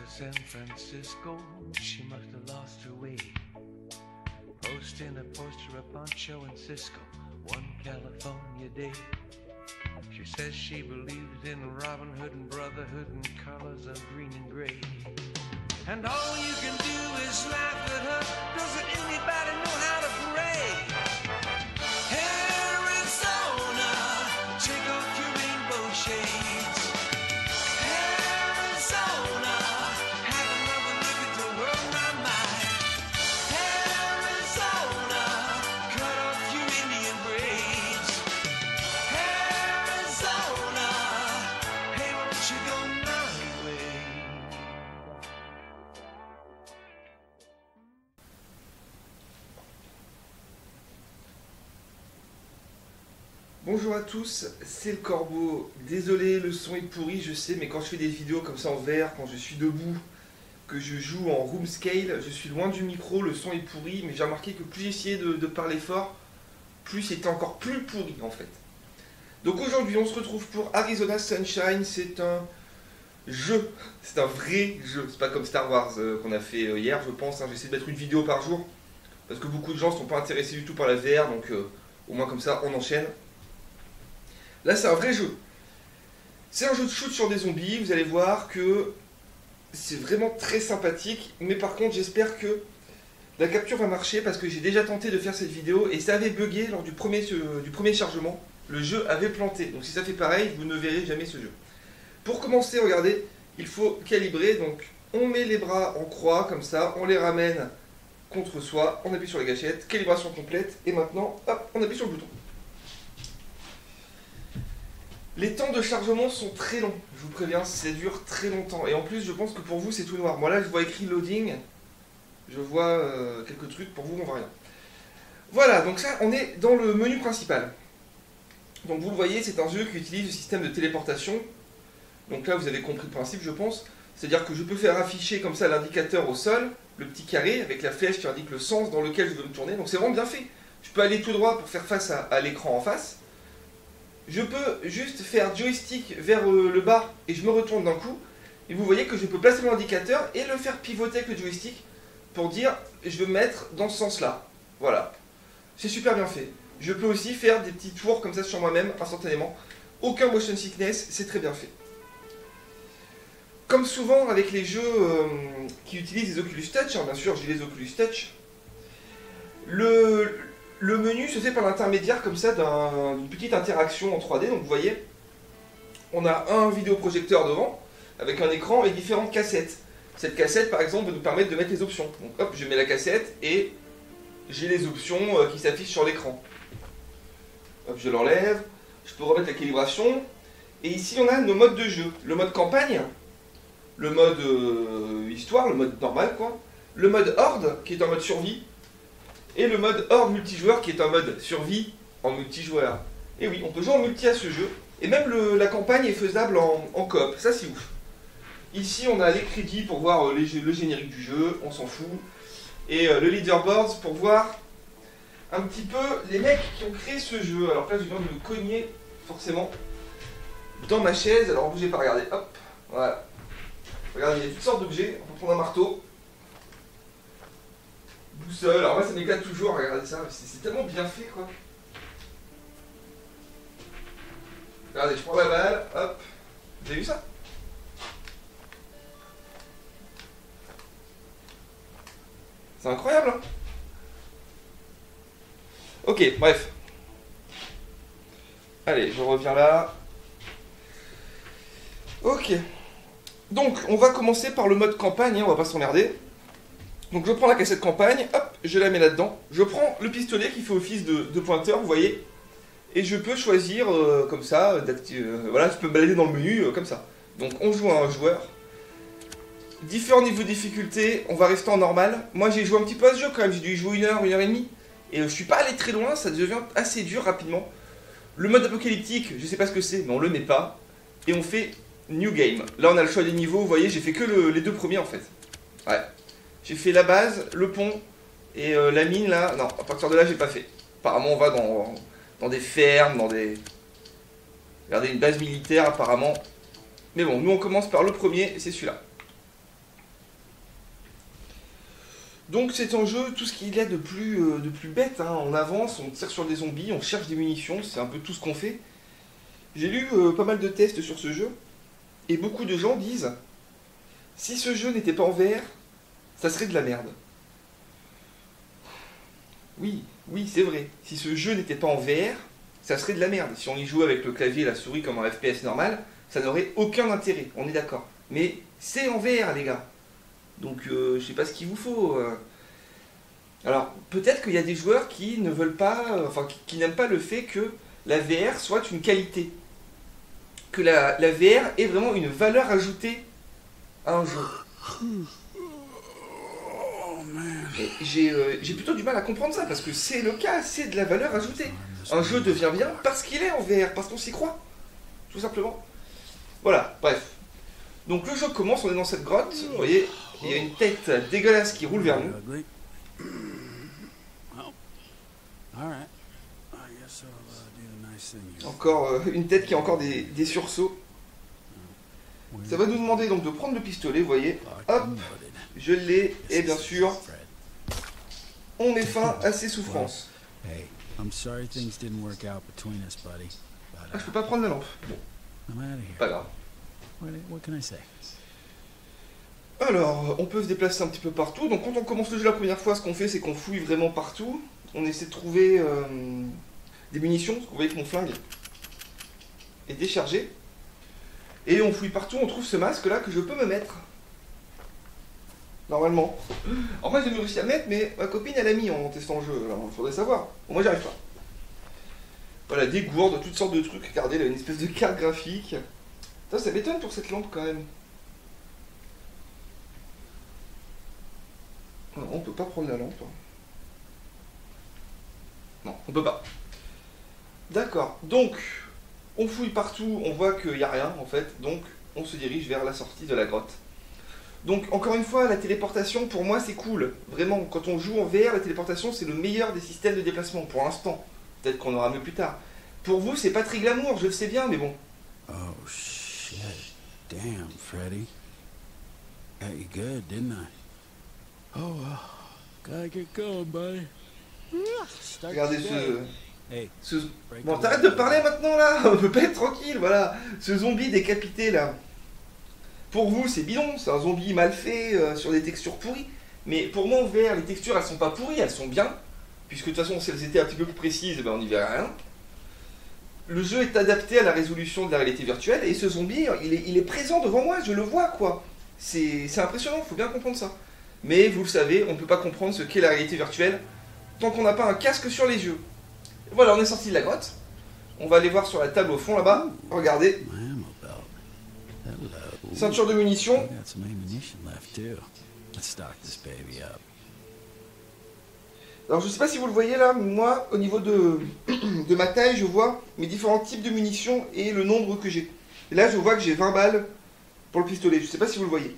San Francisco, she must have lost her way. Posting a poster of Pancho and Cisco, one California day. She says she believes in Robin Hood and brotherhood and colors of green and gray. And all you can do is laugh at her. Doesn't anybody know how to parade? Arizona, take off your rainbow shades. Arizona, have another look at the world, my mind. Arizona, cut off your Indian braids. Arizona, hey, won't you go my way? Bonjour à tous, c'est le Corbeau. Désolé, le son est pourri, je sais, mais quand je fais des vidéos comme ça en VR, quand je suis debout, que je joue en room scale, je suis loin du micro, le son est pourri, mais j'ai remarqué que plus j'essayais de parler fort, plus c'était encore plus pourri en fait. Donc aujourd'hui, on se retrouve pour Arizona Sunshine, c'est un jeu, c'est un vrai jeu, c'est pas comme Star Wars qu'on a fait hier, je pense, hein. J'essaie de mettre une vidéo par jour, parce que beaucoup de gens ne sont pas intéressés du tout par la VR, donc au moins comme ça, on enchaîne. Là, c'est un vrai jeu. C'est un jeu de shoot sur des zombies. Vous allez voir que c'est vraiment très sympathique. Mais par contre, j'espère que la capture va marcher parce que j'ai déjà tenté de faire cette vidéo et ça avait bugué lors du premier chargement. Le jeu avait planté. Donc si ça fait pareil, vous ne verrez jamais ce jeu. Pour commencer, regardez, il faut calibrer. Donc on met les bras en croix comme ça. On les ramène contre soi. On appuie sur les gâchettes. Calibration complète. Et maintenant, hop, on appuie sur le bouton. Les temps de chargement sont très longs, je vous préviens, ça dure très longtemps. Et en plus, je pense que pour vous, c'est tout noir. Moi là, je vois écrit loading, je vois quelques trucs, pour vous, on voit rien. Voilà, donc ça, on est dans le menu principal. Donc vous le voyez, c'est un jeu qui utilise le système de téléportation. Donc là, vous avez compris le principe, je pense. C'est-à-dire que je peux faire afficher comme ça l'indicateur au sol, le petit carré, avec la flèche qui indique le sens dans lequel je veux me tourner. Donc c'est vraiment bien fait. Je peux aller tout droit pour faire face à l'écran en face. Je peux juste faire joystick vers le bas et je me retourne d'un coup. Et vous voyez que je peux placer mon indicateur et le faire pivoter avec le joystick pour dire je veux me mettre dans ce sens-là. Voilà. C'est super bien fait. Je peux aussi faire des petits tours comme ça sur moi-même instantanément. Aucun motion sickness, c'est très bien fait. Comme souvent avec les jeux qui utilisent les Oculus Touch, hein, bien sûr j'ai les Oculus Touch, le menu se fait par l'intermédiaire comme ça d'une petite interaction en 3D. Donc vous voyez, on a un vidéoprojecteur devant avec un écran et différentes cassettes. Cette cassette par exemple va nous permettre de mettre les options. Donc hop, je mets la cassette et j'ai les options qui s'affichent sur l'écran. Hop, je l'enlève, je peux remettre la calibration. Et ici on a nos modes de jeu. Le mode campagne, le mode histoire, le mode normal quoi. Le mode horde qui est un mode survie. Et le mode horde multijoueur qui est un mode survie en multijoueur. Et oui, on peut jouer en multi à ce jeu. Et même la campagne est faisable en coop, ça c'est ouf. Ici on a les crédits pour voir le générique du jeu, on s'en fout. Et le leaderboard pour voir un petit peu les mecs qui ont créé ce jeu. Alors là je viens de me cogner forcément dans ma chaise, alors bougez pas, regardez, hop, voilà. Regardez, il y a toutes sortes d'objets, on peut prendre un marteau. Boussole, alors moi ça m'éclate toujours, regardez ça, c'est tellement bien fait quoi. Regardez, je prends la balle, hop, vous avez vu ça? C'est incroyable hein. Ok, bref. Allez, je reviens là. Ok. Donc, on va commencer par le mode campagne, hein, on va pas s'emmerder. Donc je prends la cassette campagne, hop, je la mets là-dedans. Je prends le pistolet qui fait office de pointeur, vous voyez. Et je peux choisir comme ça, voilà, je peux me balader dans le menu comme ça. Donc on joue à un joueur. Différents niveaux de difficulté, on va rester en normal. Moi j'ai joué un petit peu à ce jeu quand même, j'ai dû y jouer 1 heure et demie. Et je suis pas allé très loin, ça devient assez dur rapidement. Le mode apocalyptique, je sais pas ce que c'est, mais on le met pas. Et on fait New Game. Là on a le choix des niveaux, vous voyez, j'ai fait que les 2 premiers en fait. Ouais. J'ai fait la base, le pont et la mine là. Non, à partir de là, j'ai pas fait. Apparemment, on va dans des fermes, dans des. Regardez, une base militaire apparemment. Mais bon, nous on commence par le premier, c'est celui-là. Donc c'est un jeu, tout ce qu'il y a de plus bête, hein. On avance, on tire sur des zombies, on cherche des munitions, c'est un peu tout ce qu'on fait. J'ai lu pas mal de tests sur ce jeu, et beaucoup de gens disent, si ce jeu n'était pas en VR, ça serait de la merde. Oui, oui, c'est vrai. Si ce jeu n'était pas en VR, ça serait de la merde. Si on y jouait avec le clavier et la souris comme en FPS normal, ça n'aurait aucun intérêt, on est d'accord. Mais c'est en VR, les gars. Donc, je sais pas ce qu'il vous faut. Alors, peut-être qu'il y a des joueurs qui ne veulent pas, enfin, qui n'aiment pas le fait que la VR soit une qualité. Que la VR ait vraiment une valeur ajoutée à un jeu. J'ai plutôt du mal à comprendre ça, parce que c'est le cas, c'est de la valeur ajoutée. Un jeu devient bien parce qu'il est en VR, parce qu'on s'y croit. Tout simplement. Voilà, bref. Donc le jeu commence, on est dans cette grotte, vous voyez, il y a une tête dégueulasse qui roule vers nous. Encore une tête qui a encore des sursauts. Ça va nous demander donc de prendre le pistolet, vous voyez. Hop, je l'ai, et bien sûr, on met fin à ses souffrances. Ah, je peux pas prendre la lampe. Bon, pas grave. Alors, on peut se déplacer un petit peu partout. Donc quand on commence le jeu la première fois, ce qu'on fait, c'est qu'on fouille vraiment partout. On essaie de trouver des munitions, parce que vous voyez que mon flingue est déchargé. Et on fouille partout, on trouve ce masque là que je peux me mettre. Normalement. Alors moi j'ai réussi à mettre, mais ma copine elle a mis en testant le jeu, alors il faudrait savoir. Bon, moi j'y arrive pas. Voilà, des gourdes, toutes sortes de trucs. Regardez, là, une espèce de carte graphique. Putain, ça m'étonne pour cette lampe quand même. Non, on peut pas prendre la lampe. Non, on peut pas. D'accord, donc on fouille partout, on voit qu'il n'y a rien en fait, donc on se dirige vers la sortie de la grotte. Donc encore une fois, la téléportation pour moi c'est cool. Vraiment, quand on joue en VR, la téléportation c'est le meilleur des systèmes de déplacement pour l'instant. Peut-être qu'on aura mieux plus tard. Pour vous, c'est pas très glamour, je le sais bien, mais bon. Oh shit. Damn, Freddy. Got you good, didn't I? Oh well. Gotta get going, buddy. Regardez ce... Bon, t'arrêtes de parler maintenant là. On peut pas être tranquille, voilà. Ce zombie décapité là. Pour vous, c'est bidon, c'est un zombie mal fait, sur des textures pourries. Mais pour moi, en VR, les textures, elles sont pas pourries, elles sont bien. Puisque de toute façon, si elles étaient un petit peu plus précises, eh ben, on n'y verrait rien. Le jeu est adapté à la résolution de la réalité virtuelle, et ce zombie, il est présent devant moi, je le vois, quoi. C'est impressionnant, faut bien comprendre ça. Mais vous le savez, on ne peut pas comprendre ce qu'est la réalité virtuelle tant qu'on n'a pas un casque sur les yeux. Et voilà, on est sorti de la grotte. On va aller voir sur la table au fond là-bas. Regardez. Ceinture de munitions. Alors je sais pas si vous le voyez là, moi au niveau de ma taille, je vois mes différents types de munitions et le nombre que j'ai. Et là je vois que j'ai 20 balles pour le pistolet, je sais pas si vous le voyez.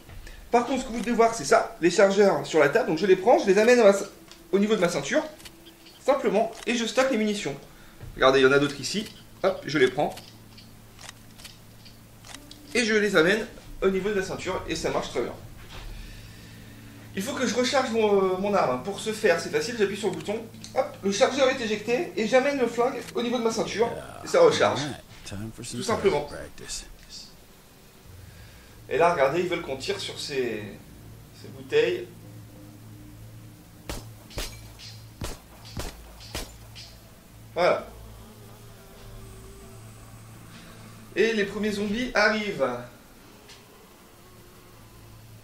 Par contre ce que vous devez voir c'est ça, les chargeurs sur la table, donc je les prends, je les amène au niveau de ma ceinture, simplement, et je stocke les munitions. Regardez, il y en a d'autres ici, hop, je les prends. Et je les amène au niveau de la ceinture et ça marche très bien. Il faut que je recharge mon arme. Pour ce faire, c'est facile, j'appuie sur le bouton, hop, le chargeur est éjecté et j'amène le flingue au niveau de ma ceinture et ça recharge. Tout simplement. Et là, regardez, ils veulent qu'on tire sur ces bouteilles. Voilà. Et les premiers zombies arrivent.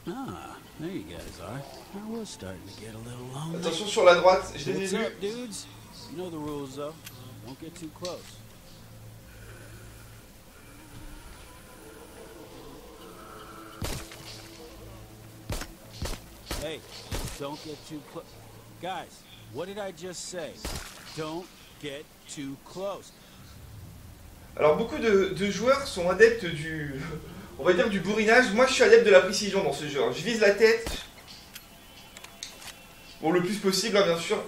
Ah, there you guys are. I was starting to get a little lonely. Attention sur la droite, je les ai What's vus. up, dudes? You know the rules, though. Won't get too close. Hey, don't get too close. Guys, what did I just say? Don't get too close. Alors beaucoup de joueurs sont adeptes on va dire du bourrinage. Moi je suis adepte de la précision dans ce jeu. Je vise la tête. Bon, le plus possible, hein, bien sûr.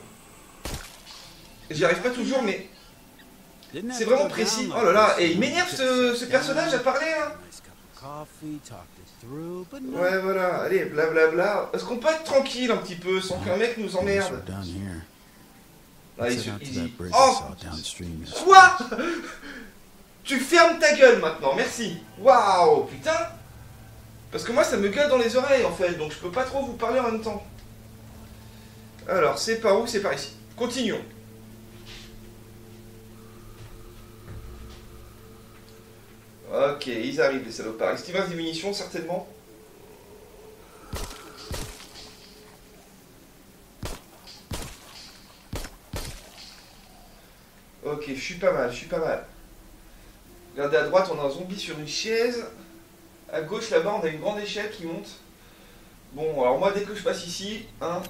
J'y arrive pas toujours, mais c'est vraiment précis. Oh là là, et il m'énerve ce personnage à parler. Hein. coffee, talked it through, but no. Ouais, voilà, allez, blablabla. Est-ce qu'on peut être tranquille un petit peu sans qu'un mec nous We're emmerde? down here. Ah, Let's il head out to dit... that bridge I Oh! saw downstream yesterday. Quoi? Tu fermes ta gueule maintenant, merci. Waouh, putain. Parce que moi ça me gueule dans les oreilles en fait, donc je peux pas trop vous parler en même temps. Alors, c'est par où? C'est par ici. Continuons. Ok, ils arrivent les salopards. Est-ce qu'il reste des munitions certainement? Ok, je suis pas mal, je suis pas mal. Regardez à droite, on a un zombie sur une chaise. À gauche, là-bas, on a une grande échelle qui monte. Bon, alors moi, dès que je passe ici, hein...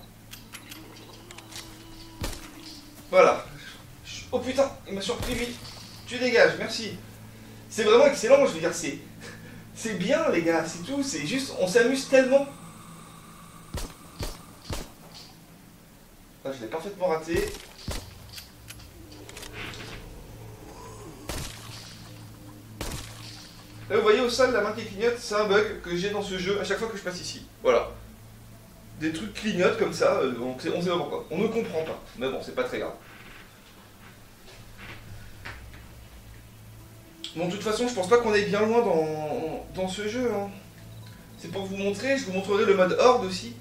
Voilà. Oh putain, il m'a surpris, lui. Tu dégages, merci. C'est vraiment excellent, je veux dire, c'est bien, les gars, c'est tout. C'est juste, on s'amuse tellement. Ah, je l'ai parfaitement raté. Là, vous voyez au sol la main qui clignote, c'est un bug que j'ai dans ce jeu à chaque fois que je passe ici. Voilà. Des trucs clignotent comme ça, on sait pas pourquoi. On ne comprend pas. Mais bon, c'est pas très grave. Bon, de toute façon, je pense pas qu'on est bien loin dans ce jeu. Hein. C'est pour vous montrer, je vous montrerai le mode horde aussi.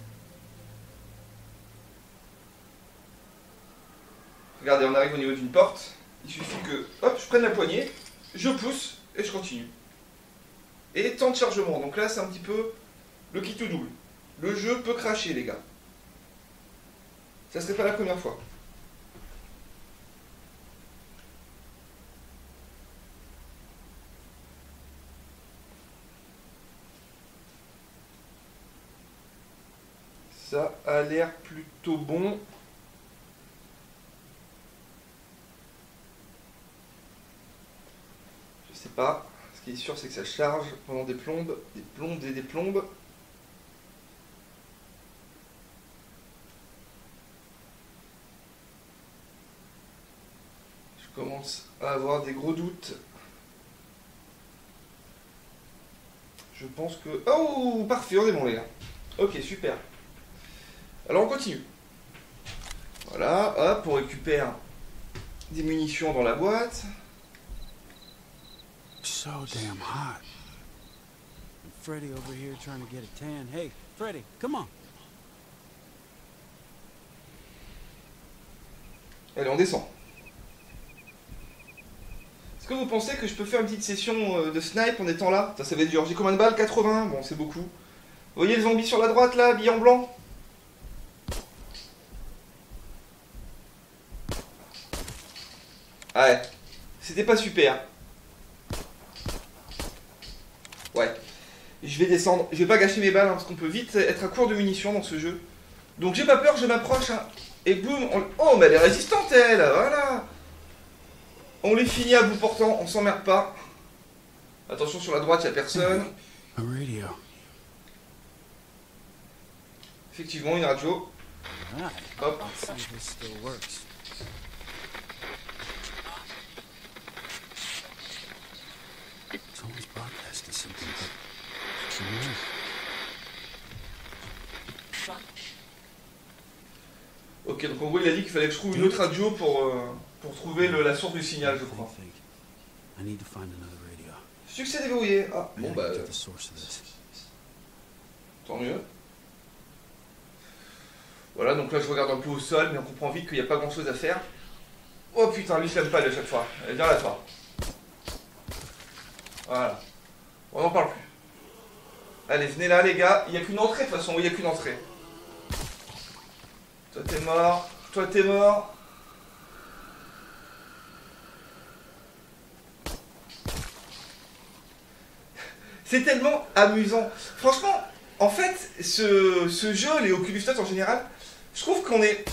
Regardez, on arrive au niveau d'une porte. Il suffit que, hop, je prenne la poignée, je pousse et je continue. Et temps de chargement, donc là c'est un petit peu le kit ou double. Le jeu peut cracher les gars. Ça serait pas la première fois. Ça a l'air plutôt bon. Je sais pas. Ce qui est sûr, c'est que ça charge pendant des plombes, des plombes et des plombes. Je commence à avoir des gros doutes. Je pense que... Oh, parfait, on est bon les gars. Ok, super. Alors on continue. Voilà, hop, on récupère des munitions dans la boîte. So damn hot. And Freddy over here trying to get a tan. Hey, Freddy, come on. Allez, on descend. Est-ce que vous pensez que je peux faire une petite session de snipe en étant là? Ça va être dur. J'ai combien de balles? 80. Bon, c'est beaucoup. Vous voyez le zombie sur la droite là, habillé en blanc? Ouais. C'était pas super. Ouais. Je vais descendre. Je vais pas gâcher mes balles hein, parce qu'on peut vite être à court de munitions dans ce jeu. Donc j'ai pas peur, je m'approche. Hein, et boum. Oh, mais elle est résistante elle. Voilà. On les finit à bout portant. On s'emmerde pas. Attention sur la droite, il n'y a personne. A radio. Effectivement, une radio. Alright. Hop. Let's see if this still works. It's always broadcasting something, but from where? Ok, donc en gros, il a dit qu'il fallait que je trouve une autre radio pour trouver la source du signal, je crois. I need to find another radio. Succès déverrouillé. Ah, I bon gotta bah, get to the source of this. tant mieux. Voilà, donc là je regarde un peu au sol, mais on comprend vite qu'il n'y a pas grand chose à faire. Oh putain, lui je l'aime pas à chaque fois. Viens là toi. Voilà. On n'en parle plus. Allez, venez là les gars. Il n'y a qu'une entrée de toute façon, il n'y a qu'une entrée. Toi t'es mort. Toi t'es mort. C'est tellement amusant. Franchement, en fait, ce jeu, les Oculus Touch en général, je trouve qu'on est...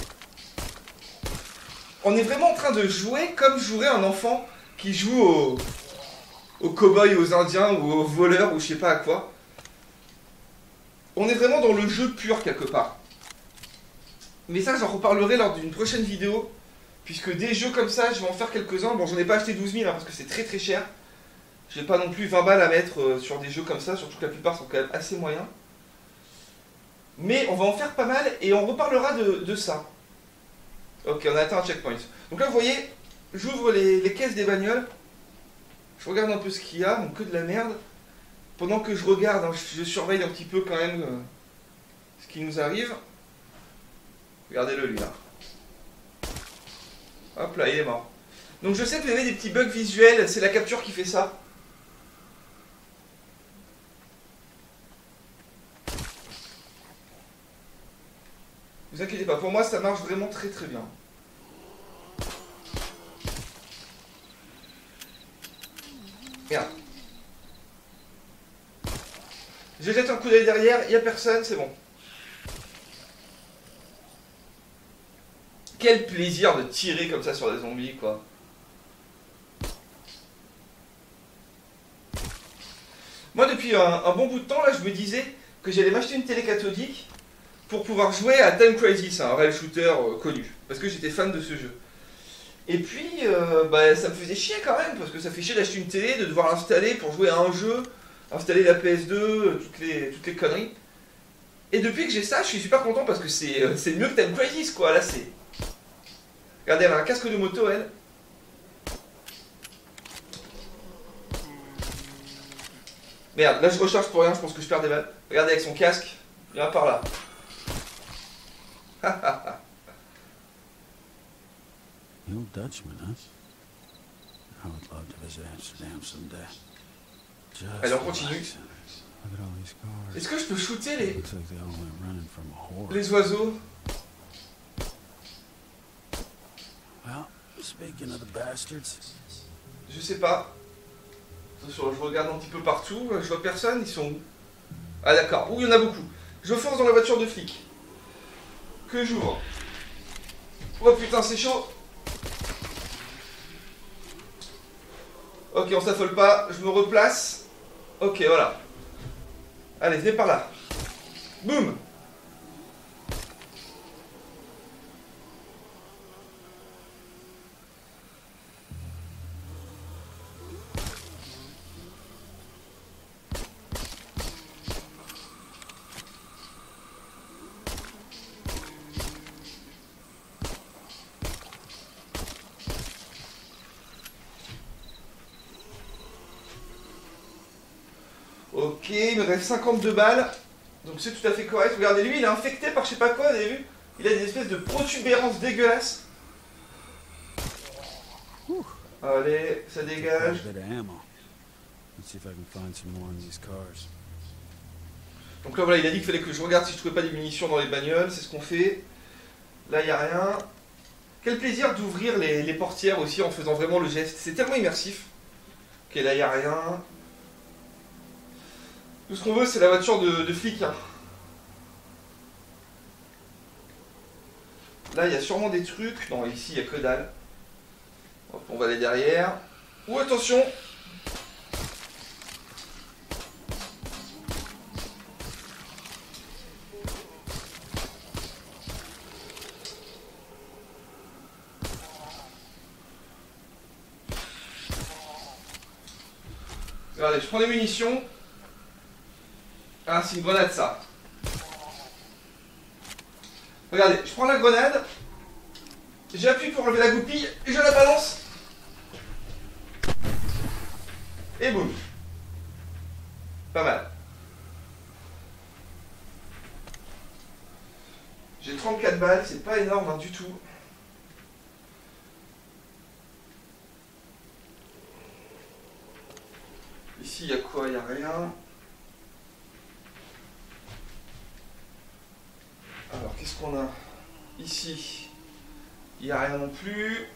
On est vraiment en train de jouer comme jouerait un enfant qui joue aux cow-boys, aux indiens ou aux voleurs ou je sais pas à quoi. On est vraiment dans le jeu pur quelque part. Mais ça, j'en reparlerai lors d'une prochaine vidéo. Puisque des jeux comme ça, je vais en faire quelques-uns. Bon, j'en ai pas acheté 12 000 hein, parce que c'est très très cher. J'ai pas non plus 20 balles à mettre sur des jeux comme ça, surtout que la plupart sont quand même assez moyens. Mais on va en faire pas mal et on reparlera de ça. Ok, on a atteint un checkpoint. Donc là, vous voyez, j'ouvre les caisses des bagnoles. Je regarde un peu ce qu'il y a, donc que de la merde. Pendant que je regarde, hein, je surveille un petit peu quand même ce qui nous arrive. Regardez-le lui là. Hop là, il est mort. Donc je sais que vous avez des petits bugs visuels, c'est la capture qui fait ça. Ne vous inquiétez pas, pour moi ça marche vraiment très très bien. Merde. Je jette un coup d'œil derrière, il n'y a personne, c'est bon. Quel plaisir de tirer comme ça sur des zombies, quoi. Moi, depuis un bon bout de temps, là, je me disais que j'allais m'acheter une télé cathodique pour pouvoir jouer à Time Crisis, un rail shooter connu, parce que j'étais fan de ce jeu. Et puis, bah, ça me faisait chier quand même, parce que ça fait chier d'acheter une télé, de devoir l'installer pour jouer à un jeu, installer la PS2, toutes les conneries. Et depuis que j'ai ça, je suis super content parce que c'est mieux que Time Crisis, quoi. Là, c'est... Regardez, elle a un casque de moto, elle. Merde, là je recharge pour rien, je pense que je perds des balles. Regardez avec son casque, il vient par là. You old Dutchman, huh? I would love to visit Amsterdam someday. Just Allez, on continue. relaxing. Look at all these cars. Est-ce que je peux shooter les Looks like they all went running from a horde. les oiseaux? Well, speaking of the bastards, Je sais pas. Attention, je regarde un petit peu partout, je vois personne, ils sont où? Ah d'accord, il y en a beaucoup. Je fonce dans la voiture de flic. Que j'ouvre. Oh putain, c'est chaud. Ok, on s'affole pas, je me replace. Ok, voilà. Allez, venez par là. Boum. Ok, il me reste 52 balles. Donc c'est tout à fait correct. Regardez, lui, il est infecté par je sais pas quoi, vous avez vu? Il a des espèces de protubérances dégueulasses. Allez, ça got a dégage. bit of ammo. Let's see if I can find some more in these cars. Donc là, voilà, il a dit qu'il fallait que je regarde si je trouvais pas des munitions dans les bagnoles. C'est ce qu'on fait. Là, il n'y a rien. Quel plaisir d'ouvrir les portières aussi en faisant vraiment le geste. C'est tellement immersif. Ok, là, il n'y a rien. Tout ce qu'on veut, c'est la voiture de flic. Hein. Là, il y a sûrement des trucs. Non, ici, il n'y a que dalle. Hop, on va aller derrière. Ouh, attention! Regardez, je prends des munitions. Ah, c'est une grenade, ça. Regardez, je prends la grenade. J'appuie pour enlever la goupille. Et je la balance. Et boum. Pas mal. J'ai 34 balles, c'est pas énorme hein, du tout. Ici, il y a quoi? Il n'y a rien. Alors, qu'est-ce qu'on a? Ici, il n'y a rien non plus.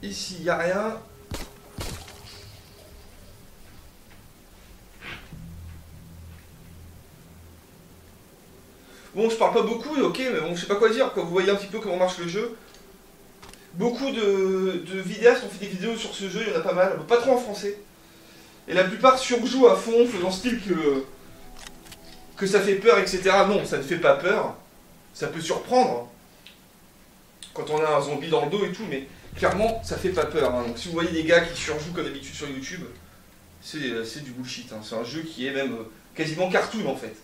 Ici, il n'y a rien. Bon, je parle pas beaucoup, ok, mais bon, je sais pas quoi dire, quand vous voyez un petit peu comment marche le jeu. Beaucoup de vidéastes ont fait des vidéos sur ce jeu, il y en a pas mal, pas trop en français. Et la plupart surjouent à fond, faisant style que Que ça fait peur, etc. Non, ça ne fait pas peur. Ça peut surprendre. Quand on a un zombie dans le dos et tout, mais clairement, ça fait pas peur. Hein. Donc si vous voyez des gars qui surjouent comme d'habitude sur YouTube, c'est du bullshit. Hein. C'est un jeu qui est même quasiment cartoon en fait.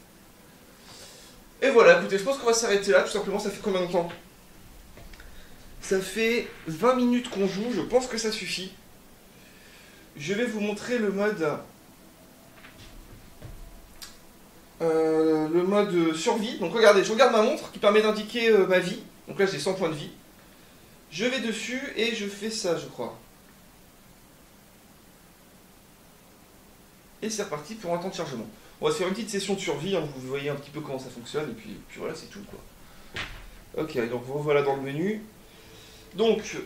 Et voilà, écoutez, je pense qu'on va s'arrêter là, tout simplement. Ça fait combien de temps? Ça fait 20 minutes qu'on joue, je pense que ça suffit. Je vais vous montrer le mode survie. Donc regardez, je regarde ma montre qui permet d'indiquer ma vie. Donc là j'ai 100 points de vie. Je vais dessus et je fais ça, je crois. Et c'est reparti pour un temps de chargement. On va se faire une petite session de survie, hein, vous voyez un petit peu comment ça fonctionne, et puis voilà, c'est tout quoi. Ok, donc voilà dans le menu. Donc,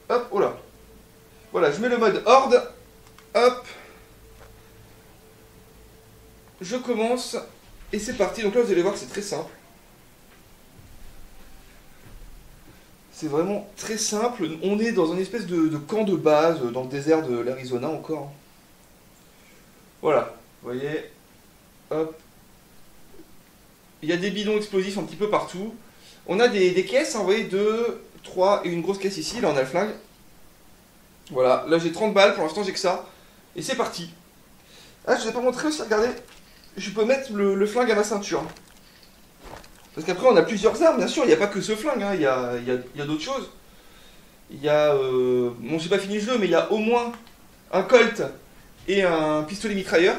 hop, oh là. Voilà, je mets le mode horde. Hop. Je commence. Et c'est parti. Donc là, vous allez voir que c'est très simple. C'est vraiment très simple. On est dans une espèce de camp de base dans le désert de l'Arizona encore. Voilà, vous voyez. Hop. Il y a des bidons explosifs un petit peu partout. On a des caisses, hein, vous voyez, 2, 3 et une grosse caisse ici. Là, on a le flingue. Voilà, là j'ai 30 balles. Pour l'instant, j'ai que ça. Et c'est parti. Ah, je ne vous ai pas montré aussi, regardez. Je peux mettre le flingue à ma ceinture. Parce qu'après, on a plusieurs armes, bien sûr. Il n'y a pas que ce flingue, hein. Il y a d'autres choses. Il y a... bon, j'ai pas fini le jeu, mais il y a au moins un Colt et un pistolet mitrailleur.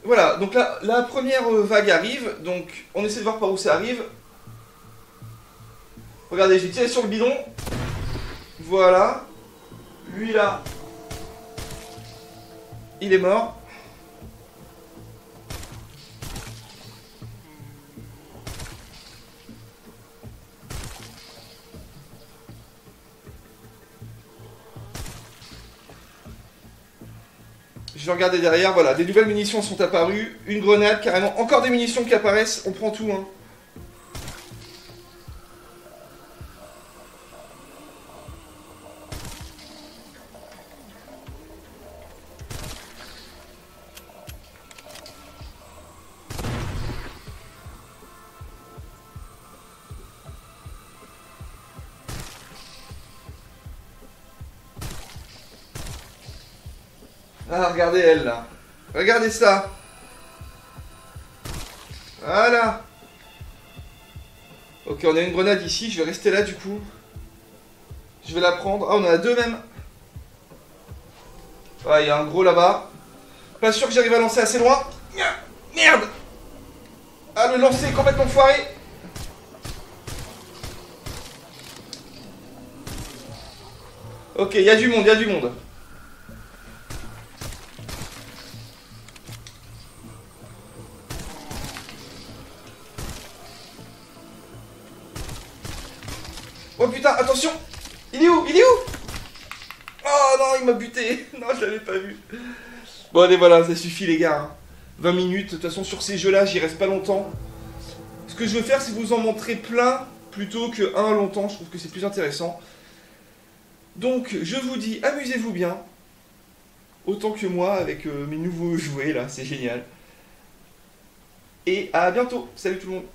Voilà, donc là, la première vague arrive. Donc, on essaie de voir par où ça arrive. Regardez, j'ai tiré sur le bidon. Voilà. Lui, là, il est mort. Je vais regarder derrière, voilà, des nouvelles munitions sont apparues, une grenade carrément, encore des munitions qui apparaissent, on prend tout, hein. Ah, regardez elle là. Regardez ça. Voilà. Ok, on a une grenade ici. Je vais rester là du coup. Je vais la prendre. Ah, on en a deux même. Ah, il y a un gros là-bas. Pas sûr que j'arrive à lancer assez loin. Merde. Ah, le lancer est complètement foiré. Ok, il y a du monde, il y a du monde. Oh putain, attention! Il est où? Il est où? Oh non, il m'a buté! Non, je l'avais pas vu. Bon, allez, voilà, ça suffit, les gars. 20 minutes, de toute façon, sur ces jeux-là, j'y reste pas longtemps. Ce que je veux faire, c'est vous en montrer plein plutôt que un longtemps. Je trouve que c'est plus intéressant. Donc, je vous dis, amusez-vous bien. Autant que moi, avec mes nouveaux jouets, là, c'est génial. Et à bientôt. Salut tout le monde.